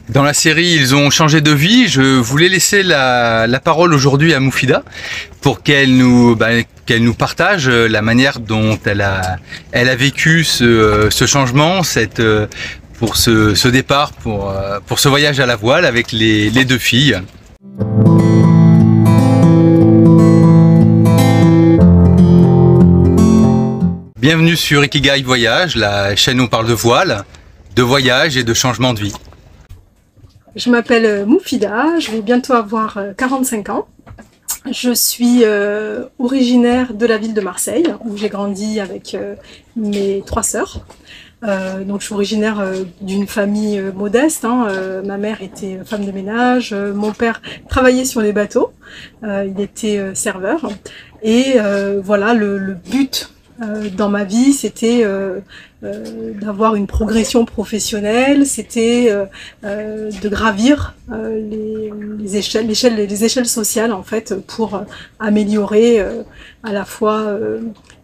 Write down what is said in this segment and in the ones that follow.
Dans la série Ils ont changé de vie, je voulais laisser la parole aujourd'hui à Moufida pour qu'elle nous partage la manière dont elle a vécu ce changement, pour ce départ, pour ce voyage à la voile avec les deux filles. Bienvenue sur Ikigai Voyage, la chaîne où on parle de voile, de voyage et de changement de vie. Je m'appelle Moufida, je vais bientôt avoir 45 ans. Je suis originaire de la ville de Marseille, où j'ai grandi avec mes 3 sœurs. Donc je suis originaire d'une famille modeste, ma mère était femme de ménage, mon père travaillait sur les bateaux, il était serveur. Et voilà, le but dans ma vie, c'était d'avoir une progression professionnelle, c'était de gravir les échelles sociales en fait, pour améliorer à la fois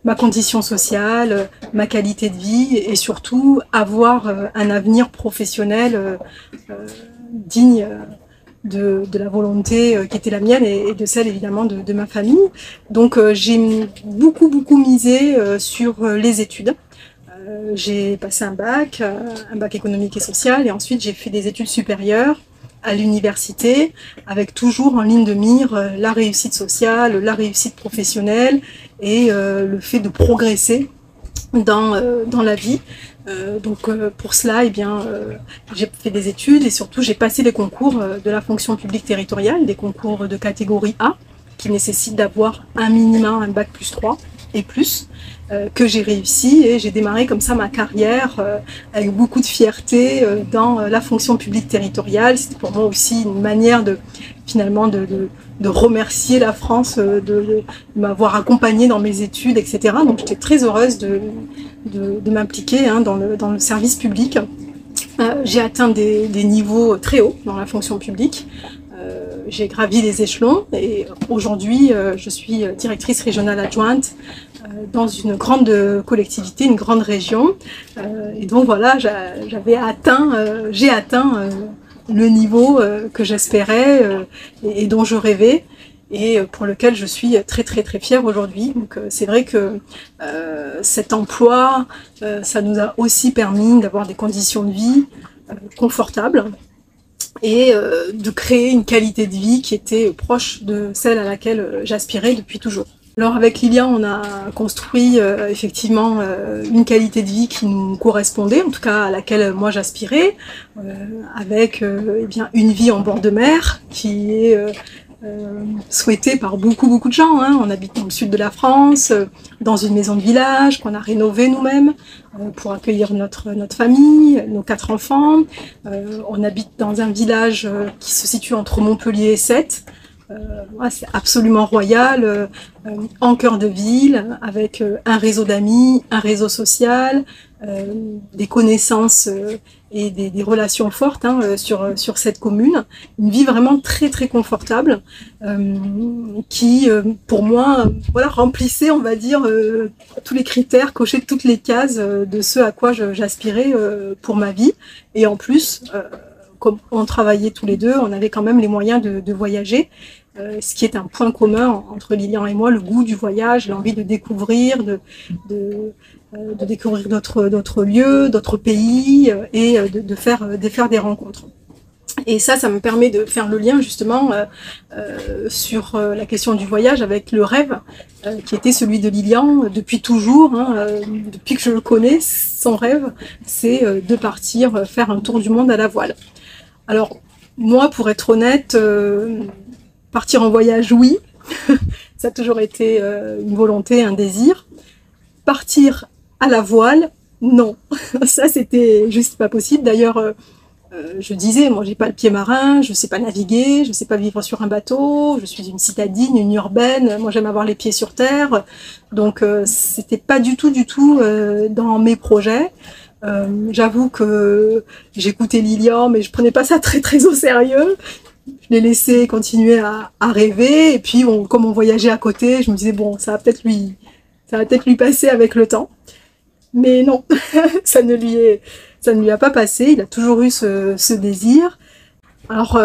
ma condition sociale, ma qualité de vie et surtout avoir un avenir professionnel digne de la volonté qui était la mienne et de celle évidemment de ma famille. Donc j'ai beaucoup misé sur les études. J'ai passé un bac économique et social, et ensuite j'ai fait des études supérieures à l'université, avec toujours en ligne de mire la réussite sociale, la réussite professionnelle et le fait de progresser dans la vie. Donc pour cela, j'ai fait des études et surtout j'ai passé les concours de la fonction publique territoriale, des concours de catégorie A, qui nécessitent d'avoir un minimum un bac plus 3 et plus, que j'ai réussi, et j'ai démarré comme ça ma carrière avec beaucoup de fierté dans la fonction publique territoriale. C'était pour moi aussi une manière de remercier la France de m'avoir accompagnée dans mes études, etc. Donc j'étais très heureuse de m'impliquer dans le service public. J'ai atteint des niveaux très hauts dans la fonction publique. J'ai gravi les échelons et aujourd'hui je suis directrice régionale adjointe dans une grande collectivité, une grande région. Et donc voilà, j'ai atteint le niveau que j'espérais et dont je rêvais, et pour lequel je suis très fière aujourd'hui. Donc c'est vrai que cet emploi, ça nous a aussi permis d'avoir des conditions de vie confortables et de créer une qualité de vie qui était proche de celle à laquelle j'aspirais depuis toujours. Alors avec Lilian, on a construit effectivement une qualité de vie qui nous correspondait, en tout cas à laquelle moi j'aspirais, avec une vie en bord de mer qui est souhaitée par beaucoup de gens. On habite dans le sud de la France, dans une maison de village qu'on a rénovée nous-mêmes pour accueillir notre famille, nos 4 enfants. On habite dans un village qui se situe entre Montpellier et Sète. C'est absolument royal, en cœur de ville, avec un réseau d'amis, un réseau social, des connaissances et des relations fortes sur cette commune. Une vie vraiment très confortable qui, pour moi, remplissait, on va dire, tous les critères, cochait toutes les cases de ce à quoi j'aspirais pour ma vie. Et en plus, comme on travaillait tous les deux, on avait quand même les moyens de voyager, ce qui est un point commun entre Lilian et moi, le goût du voyage, l'envie de découvrir, de découvrir d'autres lieux, d'autres pays, et de faire des rencontres. Et ça me permet de faire le lien justement sur la question du voyage avec le rêve qui était celui de Lilian depuis toujours, depuis que je le connais. Son rêve, c'est de partir faire un tour du monde à la voile. Alors moi, pour être honnête, partir en voyage, oui, ça a toujours été une volonté, un désir. Partir à la voile, non, ça c'était juste pas possible. D'ailleurs, je disais, moi j'ai pas le pied marin, je sais pas naviguer, je sais pas vivre sur un bateau, je suis une citadine, une urbaine, moi j'aime avoir les pieds sur terre, donc c'était pas du tout dans mes projets. J'avoue que j'écoutais Lilian, mais je prenais pas ça très au sérieux. Je l'ai laissé continuer à rêver, et puis comme on voyageait à côté, je me disais bon, ça va peut-être lui passer avec le temps. Mais non, ça ne lui a pas passé. Il a toujours eu ce désir. Alors,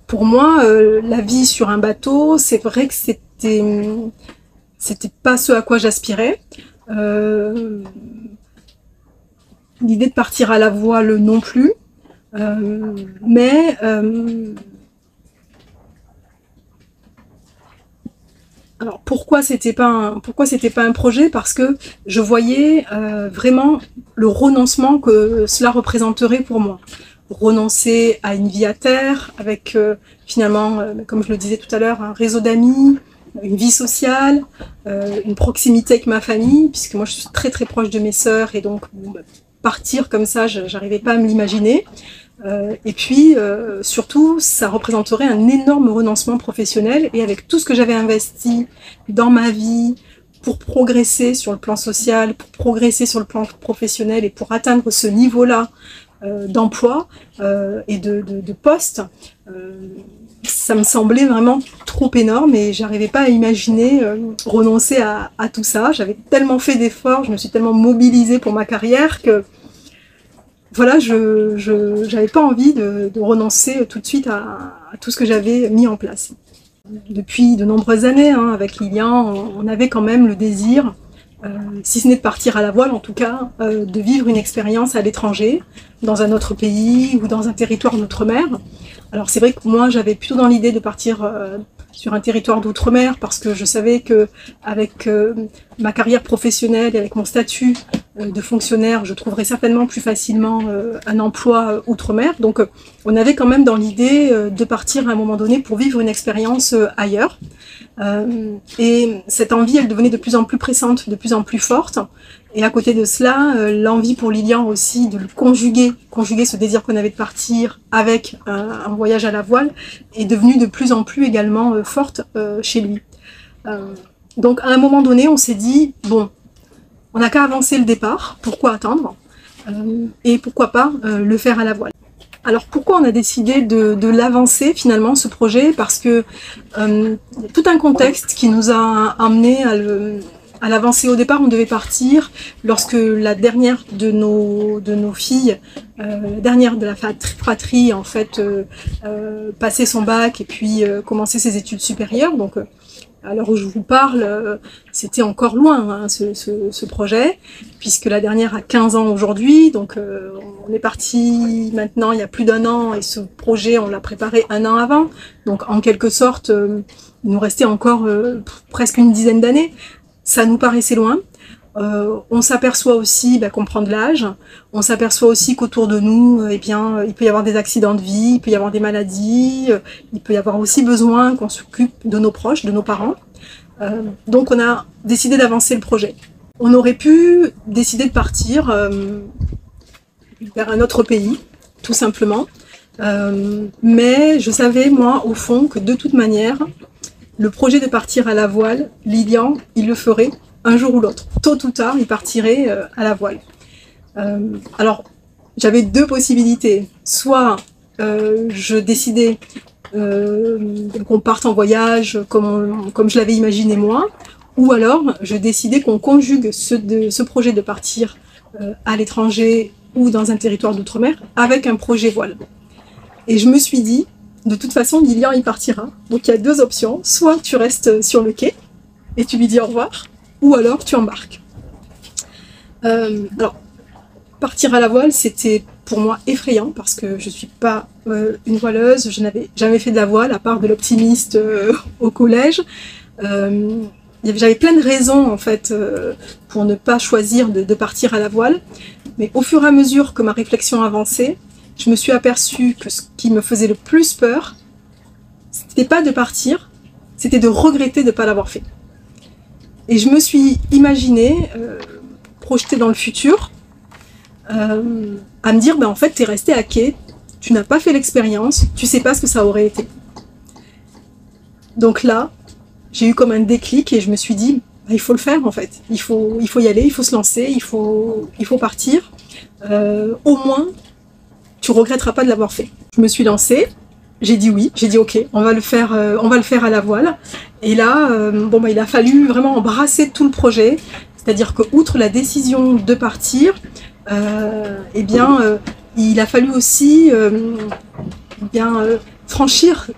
pour moi, la vie sur un bateau, c'est vrai que c'était pas ce à quoi j'aspirais. L'idée de partir à la voile non plus. Mais alors pourquoi c'était pas un projet? Parce que je voyais vraiment le renoncement que cela représenterait pour moi. Renoncer à une vie à terre avec finalement, comme je le disais tout à l'heure, un réseau d'amis, une vie sociale, une proximité avec ma famille, puisque moi je suis très très proche de mes sœurs et donc bon, partir comme ça, j'arrivais pas à me l'imaginer. Et puis surtout, ça représenterait un énorme renoncement professionnel et avec tout ce que j'avais investi dans ma vie pour progresser sur le plan social, pour progresser sur le plan professionnel et pour atteindre ce niveau-là d'emploi et de poste, ça me semblait vraiment trop énorme et j'arrivais pas à imaginer renoncer à tout ça. J'avais tellement fait d'efforts, je me suis tellement mobilisée pour ma carrière que voilà, je n'avais pas envie de renoncer tout de suite à tout ce que j'avais mis en place. Depuis de nombreuses années, hein, avec Lilian, on avait quand même le désir, si ce n'est de partir à la voile en tout cas, de vivre une expérience à l'étranger, dans un autre pays ou dans un territoire d'outre-mer. Alors c'est vrai que moi j'avais plutôt dans l'idée de partir sur un territoire d'outre-mer parce que je savais que avec ma carrière professionnelle et avec mon statut de fonctionnaire, je trouverais certainement plus facilement un emploi outre-mer. Donc on avait quand même dans l'idée de partir à un moment donné pour vivre une expérience ailleurs. Et cette envie, elle devenait de plus en plus pressante, de plus en plus forte. Et à côté de cela, l'envie pour Lilian aussi de le conjuguer ce désir qu'on avait de partir avec un voyage à la voile est devenue de plus en plus également forte chez lui. Donc à un moment donné, on s'est dit, bon, on n'a qu'à avancer le départ, pourquoi attendre et pourquoi pas le faire à la voile. Alors pourquoi on a décidé de l'avancer finalement ce projet? Parce que y a tout un contexte qui nous a amené à l'avancer. Au départ, on devait partir lorsque la dernière de nos filles, la dernière de la fratrie en fait, passait son bac et puis commençait ses études supérieures. Donc à l'heure où je vous parle, c'était encore loin hein, ce projet, puisque la dernière a 15 ans aujourd'hui, donc on est parti maintenant il y a plus d'1 an, et ce projet on l'a préparé 1 an avant, donc en quelque sorte il nous restait encore presque une dizaine d'années, ça nous paraissait loin. On s'aperçoit aussi qu'on prend de l'âge, on s'aperçoit aussi qu'autour de nous, il peut y avoir des accidents de vie, il peut y avoir des maladies, il peut y avoir aussi besoin qu'on s'occupe de nos proches, de nos parents. Donc on a décidé d'avancer le projet. On aurait pu décider de partir vers un autre pays, tout simplement. Mais je savais, moi, au fond, que de toute manière, le projet de partir à la voile, Lilian, il le ferait un jour ou l'autre. Tôt ou tard, il partirait à la voile. Alors, j'avais 2 possibilités. Soit je décidais qu'on parte en voyage comme je l'avais imaginé moi, ou alors je décidais qu'on conjugue ce projet de partir à l'étranger ou dans un territoire d'outre-mer avec un projet voile. Et je me suis dit, de toute façon, Lilian, il partira. Donc il y a 2 options. Soit tu restes sur le quai et tu lui dis au revoir, ou alors tu embarques. Alors, partir à la voile, c'était pour moi effrayant parce que je suis pas une voileuse, je n'avais jamais fait de la voile à part de l'optimiste au collège. J'avais plein de raisons en fait pour ne pas choisir de partir à la voile, mais au fur et à mesure que ma réflexion avançait, je me suis aperçue que ce qui me faisait le plus peur, c'était pas de partir, c'était de regretter de ne pas l'avoir fait. Et je me suis imaginée, projetée dans le futur, à me dire, en fait, tu es resté à quai, tu n'as pas fait l'expérience, tu sais pas ce que ça aurait été. Donc là, j'ai eu comme un déclic et je me suis dit, il faut le faire en fait, il faut y aller, il faut se lancer, il faut partir. Au moins, tu regretteras pas de l'avoir fait. Je me suis lancée. J'ai dit oui, j'ai dit ok, on va le faire à la voile. Et là, il a fallu vraiment embrasser tout le projet, c'est-à-dire que outre la décision de partir, il a fallu aussi franchir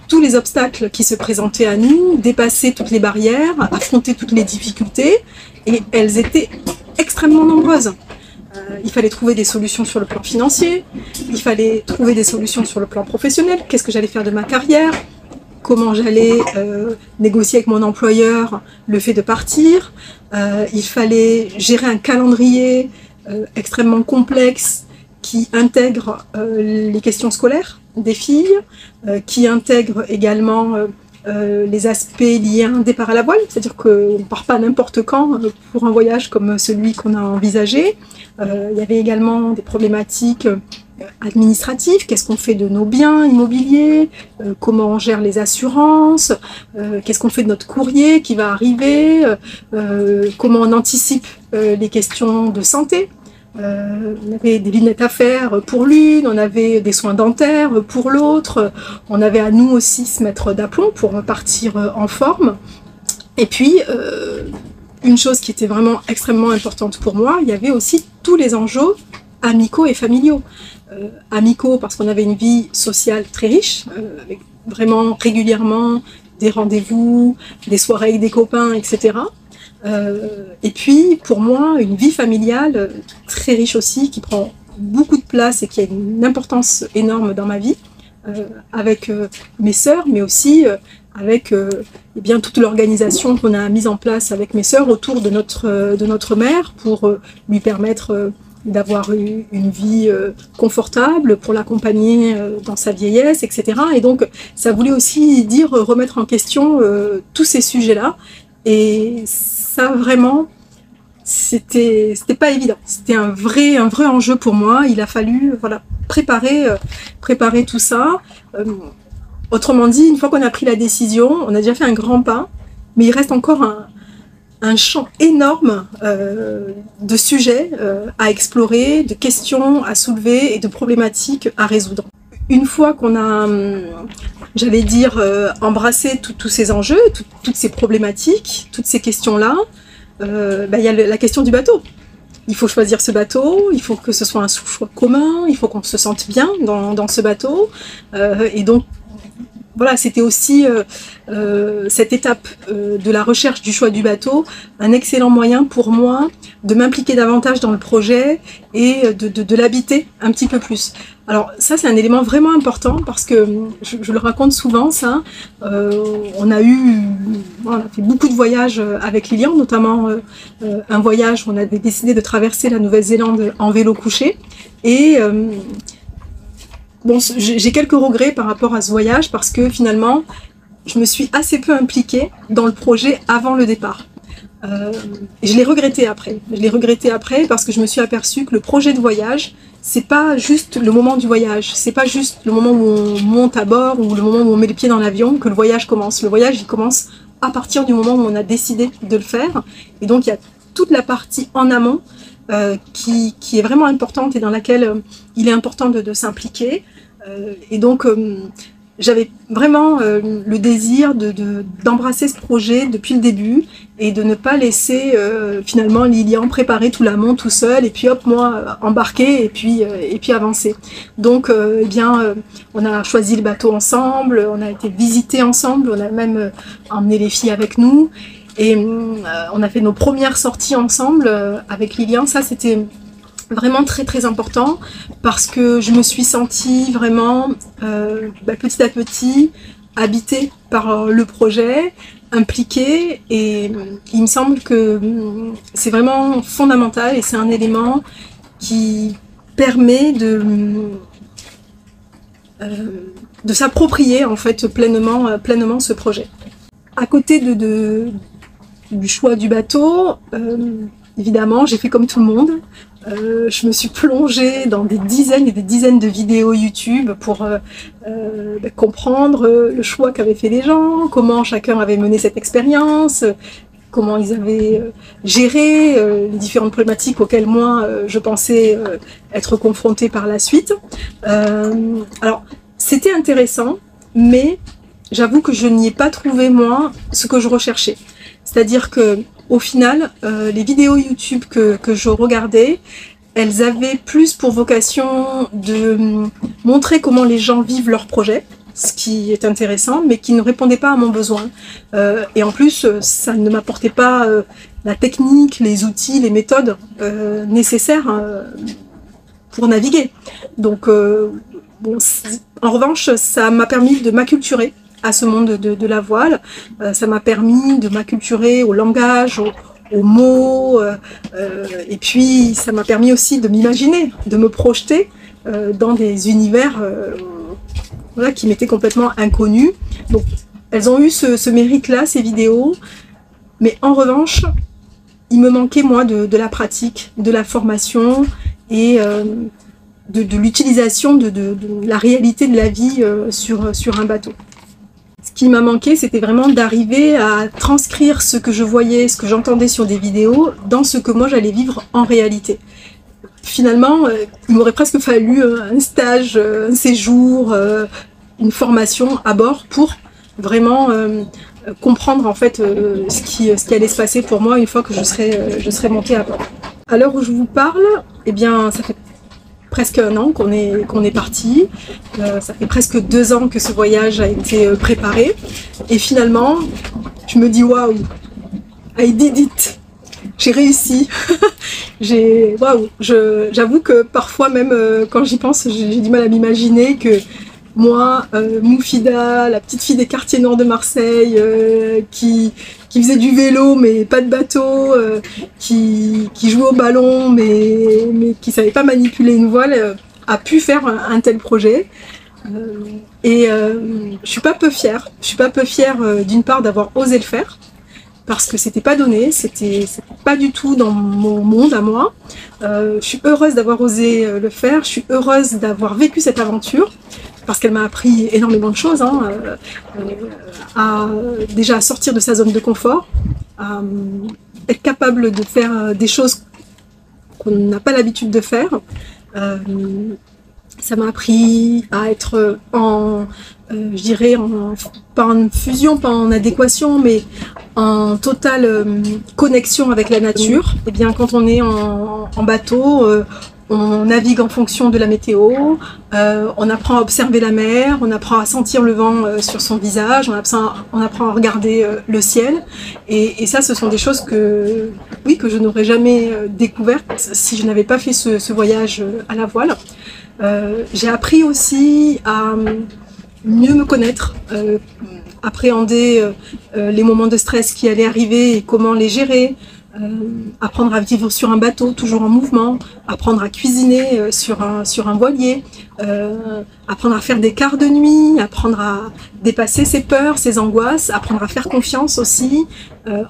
tous les obstacles qui se présentaient à nous, dépasser toutes les barrières, affronter toutes les difficultés, et elles étaient extrêmement nombreuses. Il fallait trouver des solutions sur le plan financier, il fallait trouver des solutions sur le plan professionnel, qu'est-ce que j'allais faire de ma carrière, comment j'allais négocier avec mon employeur le fait de partir, il fallait gérer un calendrier extrêmement complexe qui intègre les questions scolaires des filles, qui intègre également les aspects liés à un départ à la voile, c'est-à-dire qu'on ne part pas n'importe quand pour un voyage comme celui qu'on a envisagé. Il y avait également des problématiques administratives, qu'est-ce qu'on fait de nos biens immobiliers, comment on gère les assurances, qu'est-ce qu'on fait de notre courrier qui va arriver, comment on anticipe les questions de santé. On avait des lunettes à faire pour l'une, on avait des soins dentaires pour l'autre, on avait à nous aussi se mettre d'aplomb pour partir en forme. Et puis, une chose qui était vraiment extrêmement importante pour moi, il y avait aussi tous les enjeux amicaux et familiaux. Amicaux parce qu'on avait une vie sociale très riche, avec vraiment régulièrement des rendez-vous, des soirées avec des copains, etc. Et puis, pour moi, une vie familiale très riche aussi, qui prend beaucoup de place et qui a une importance énorme dans ma vie, avec mes sœurs, mais aussi avec eh bien, toute l'organisation qu'on a mise en place avec mes sœurs autour de notre mère pour lui permettre d'avoir une vie confortable, pour l'accompagner dans sa vieillesse, etc. Et donc, ça voulait aussi dire remettre en question tous ces sujets-là. Et ça, vraiment, c'était pas évident. C'était un vrai enjeu pour moi. Il a fallu voilà, préparer tout ça. Autrement dit, une fois qu'on a pris la décision, on a déjà fait un grand pas, mais il reste encore un champ énorme de sujets à explorer, de questions à soulever et de problématiques à résoudre. Une fois qu'on a, j'allais dire, embrassé tous ces enjeux, toutes ces problématiques, toutes ces questions-là, il y a la question du bateau. Il faut choisir ce bateau, il faut que ce soit un choix commun, il faut qu'on se sente bien dans ce bateau. Et donc, voilà, c'était aussi cette étape de la recherche du choix du bateau, un excellent moyen pour moi de m'impliquer davantage dans le projet et de l'habiter un petit peu plus. Alors ça, c'est un élément vraiment important parce que je le raconte souvent, ça. On a fait beaucoup de voyages avec Lilian, notamment un voyage où on avait décidé de traverser la Nouvelle-Zélande en vélo couché. Et bon, j'ai quelques regrets par rapport à ce voyage parce que finalement, je me suis assez peu impliquée dans le projet avant le départ. Je l'ai regretté après. Je l'ai regretté après parce que je me suis aperçue que le projet de voyage, c'est pas juste le moment du voyage, c'est pas juste le moment où on monte à bord ou le moment où on met les pieds dans l'avion que le voyage commence. Le voyage, il commence à partir du moment où on a décidé de le faire. Et donc, il y a toute la partie en amont qui est vraiment importante et dans laquelle il est important de s'impliquer. Et donc, j'avais vraiment le désir d'embrasser ce projet depuis le début et de ne pas laisser finalement Lilian préparer tout l'amont tout seul et puis hop, moi embarquer et puis avancer. Donc, on a choisi le bateau ensemble, on a été visiter ensemble, on a même emmené les filles avec nous. Et on a fait nos premières sorties ensemble avec Lilian. Ça, c'était vraiment très important parce que je me suis sentie vraiment petit à petit habitée par le projet, impliquée. Et il me semble que c'est vraiment fondamental et c'est un élément qui permet de s'approprier en fait pleinement ce projet. À côté du choix du bateau, évidemment, j'ai fait comme tout le monde. Je me suis plongée dans des dizaines et des dizaines de vidéos YouTube pour comprendre le choix qu'avaient fait les gens, comment chacun avait mené cette expérience, comment ils avaient géré les différentes problématiques auxquelles moi je pensais être confrontée par la suite. Alors, c'était intéressant, mais j'avoue que je n'y ai pas trouvé, moi, ce que je recherchais. C'est-à-dire que, au final, les vidéos YouTube que je regardais, elles avaient plus pour vocation de montrer comment les gens vivent leurs projets, ce qui est intéressant, mais qui ne répondait pas à mon besoin. Et en plus, ça ne m'apportait pas la technique, les outils, les méthodes nécessaires pour naviguer. Donc, bon, en revanche, ça m'a permis de m'acculturer à ce monde de la voile. Ça m'a permis de m'acculturer au langage, aux mots, et puis ça m'a permis aussi de m'imaginer, de me projeter dans des univers voilà, qui m'étaient complètement inconnus. Donc, elles ont eu ce mérite-là, ces vidéos, mais en revanche, il me manquait, moi, de la pratique, de la formation et de l'utilisation de la réalité de la vie sur un bateau. Ce qui m'a manqué, c'était vraiment d'arriver à transcrire ce que je voyais, ce que j'entendais sur des vidéos, dans ce que moi j'allais vivre en réalité. Finalement, il m'aurait presque fallu un stage, un séjour, une formation à bord pour vraiment comprendre en fait ce qui allait se passer pour moi une fois que je serais montée à bord. À l'heure où je vous parle, eh bien, ça fait presque un an qu'on est parti. Ça fait presque 2 ans que ce voyage a été préparé. Et finalement, je me dis waouh, I did it. J'ai réussi. Waouh. J'avoue que parfois même quand j'y pense, j'ai du mal à m'imaginer que moi, Moufida, la petite fille des quartiers nord de Marseille, qui faisait du vélo mais pas de bateau, qui jouait au ballon mais qui savait pas manipuler une voile, a pu faire un tel projet. Je suis pas peu fière. Je suis pas peu fière d'une part d'avoir osé le faire, parce que c'était pas donné, c'était pas du tout dans mon monde à moi. Je suis heureuse d'avoir osé le faire, je suis heureuse d'avoir vécu cette aventure, parce qu'elle m'a appris énormément de choses, déjà à sortir de sa zone de confort, à être capable de faire des choses qu'on n'a pas l'habitude de faire. Ça m'a appris à être je dirais, pas en fusion, pas en adéquation, mais en totale connexion avec la nature. Et bien, quand on est en bateau, on navigue en fonction de la météo, on apprend à observer la mer, on apprend à sentir le vent sur son visage, on apprend à regarder le ciel. Et ça, ce sont des choses que je n'aurais jamais découvertes si je n'avais pas fait ce voyage à la voile. J'ai appris aussi à mieux me connaître, appréhender les moments de stress qui allaient arriver et comment les gérer, apprendre à vivre sur un bateau toujours en mouvement, apprendre à cuisiner sur un voilier, apprendre à faire des quarts de nuit, apprendre à dépasser ses peurs, ses angoisses, apprendre à faire confiance aussi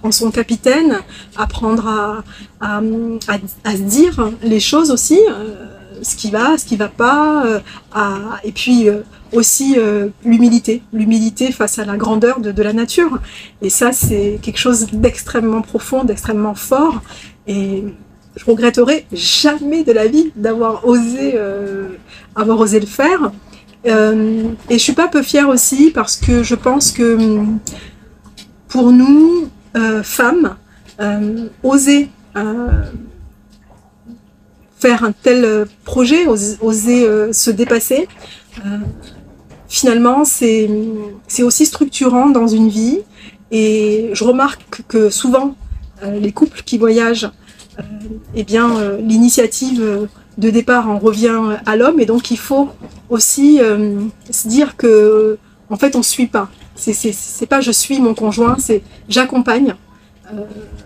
en son capitaine, apprendre à se dire les choses aussi, ce qui va pas, et puis aussi l'humilité face à la grandeur de la nature. Et ça, c'est quelque chose d'extrêmement profond, d'extrêmement fort, et je regretterai jamais de la vie d'avoir osé le faire. Et je suis pas peu fière aussi, parce que je pense que pour nous, femmes, oser faire un tel projet, oser se dépasser, finalement c'est aussi structurant dans une vie. Et je remarque que souvent les couples qui voyagent, l'initiative de départ en revient à l'homme, et donc il faut aussi se dire que en fait on suit pas. C'est pas je suis mon conjoint, c'est j'accompagne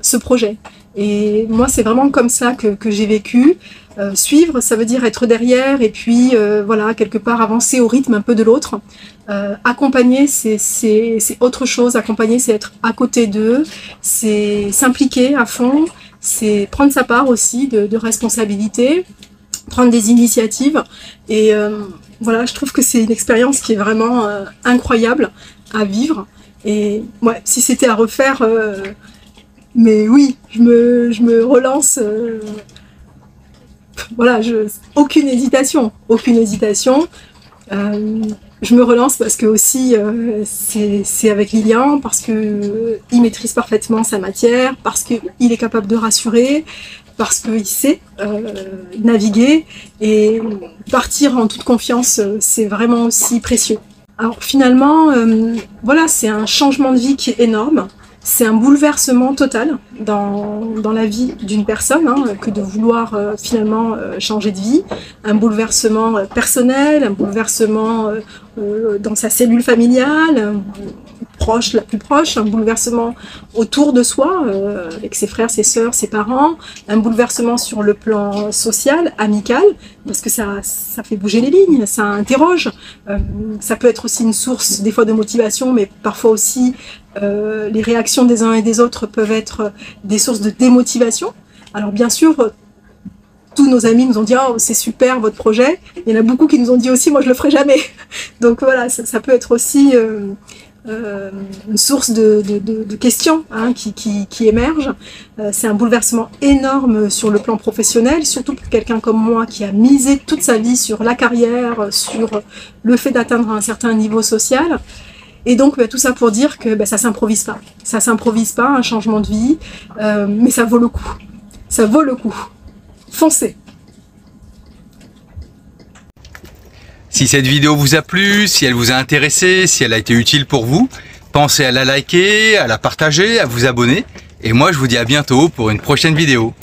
ce projet. Et moi, c'est vraiment comme ça que j'ai vécu. Suivre, ça veut dire être derrière, et puis voilà, quelque part avancer au rythme un peu de l'autre. Accompagner, c'est autre chose. Accompagner, c'est être à côté d'eux, c'est s'impliquer à fond, c'est prendre sa part aussi de responsabilité, prendre des initiatives. Et voilà, je trouve que c'est une expérience qui est vraiment incroyable à vivre. Et ouais, si c'était à refaire... mais oui, je me relance, voilà, aucune hésitation. Je me relance parce que aussi c'est avec Lilian, parce que il maîtrise parfaitement sa matière, parce qu'il est capable de rassurer, parce qu'il sait naviguer, et partir en toute confiance, c'est vraiment aussi précieux. Alors finalement, voilà, c'est un changement de vie qui est énorme. C'est un bouleversement total dans la vie d'une personne, hein, que de vouloir finalement changer de vie. Un bouleversement personnel, un bouleversement dans sa cellule familiale, proche, la plus proche, un bouleversement autour de soi, avec ses frères, ses sœurs, ses parents, un bouleversement sur le plan social, amical, parce que ça fait bouger les lignes, ça interroge. Ça peut être aussi une source des fois de motivation, mais parfois aussi les réactions des uns et des autres peuvent être des sources de démotivation. Alors bien sûr, tous nos amis nous ont dit « Oh, c'est super votre projet ». Il y en a beaucoup qui nous ont dit aussi « Moi, je le ferai jamais ». Donc voilà, ça peut être aussi une source de questions, hein, qui émergent. C'est un bouleversement énorme sur le plan professionnel, surtout pour quelqu'un comme moi qui a misé toute sa vie sur la carrière, sur le fait d'atteindre un certain niveau social. Et donc tout ça pour dire que ça s'improvise pas. Ça s'improvise pas, un changement de vie, mais ça vaut le coup. Ça vaut le coup. Foncez. Si cette vidéo vous a plu, si elle vous a intéressé, si elle a été utile pour vous, pensez à la liker, à la partager, à vous abonner. Et moi, je vous dis à bientôt pour une prochaine vidéo.